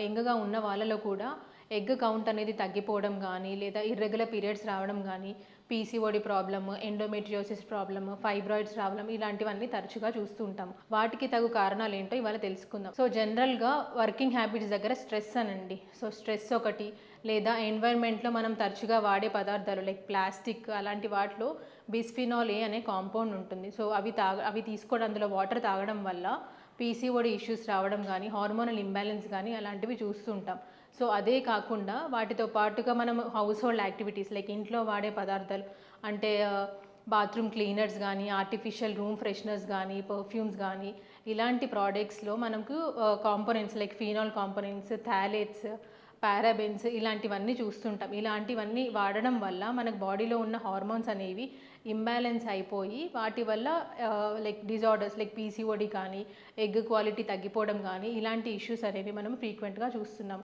యంగ్‌గా ఉన్న వాళ్ళలో కూడా ఎగ్ కౌంట్ అనేది తగ్గిపోవడం గానీ, లేదా ఇర్రెగ్యులర్ పీరియడ్స్ రావడం గానీ, PCOD problem, endometriosis problem, fibroids రావడం ఇలాంటివన్నీ తరచుగా చూస్తూ ఉంటాము. వాటికి తగు కారణాలేంటో ఇవాళ తెలుసుకుందాం. సో, జనరల్‌గా వర్కింగ్ హ్యాబిట్స్ దగ్గర స్ట్రెస్ అనండి. సో, స్ట్రెస్ ఒకటి, లేదా ఎన్వైర్న్‌మెంట్‌లో మనం తరచుగా వాడే పదార్థాలు లైక్ ప్లాస్టిక్ అలాంటి వాటిలో బిస్ఫినాల్ ఏ అనే కాంపౌండ్ ఉంటుంది. సో, అవి తీసుకోవడం, అందులో వాటర్ తాగడం వల్ల పీసీఓడీ ఇష్యూస్ రావడం గానీ, హార్మోనల్ ఇంబాలెన్స్ గానీ అలాంటివి చూస్తూ ఉంటాం. సో, అదే కాకుండా వాటితో పాటుగా మనం హౌస్ హోల్డ్ యాక్టివిటీస్ లైక్ ఇంట్లో వాడే పదార్థాలు అంటే బాత్రూమ్ క్లీనర్స్ గానీ, ఆర్టిఫిషియల్ రూమ్ ఫ్రెషనర్స్ గానీ, పర్ఫ్యూమ్స్ గానీ ఇలాంటి ప్రోడక్ట్స్‌లో మనకు components like phenol components, phthalates, parabens ఇలాంటివన్నీ చూస్తుంటాం. ఇలాంటివన్నీ వాడడం వల్ల మనకు బాడీలో ఉన్న హార్మోన్స్ అనేవి ఇంబాలెన్స్ అయిపోయి వాటి వల్ల లైక్ డిజార్డర్స్ లైక్ పీసీఓడీ కానీ, ఎగ్ క్వాలిటీ తగ్గిపోవడం కానీ ఇలాంటి ఇష్యూస్ అనేవి మనం ఫ్రీక్వెంట్‌గా చూస్తున్నాం.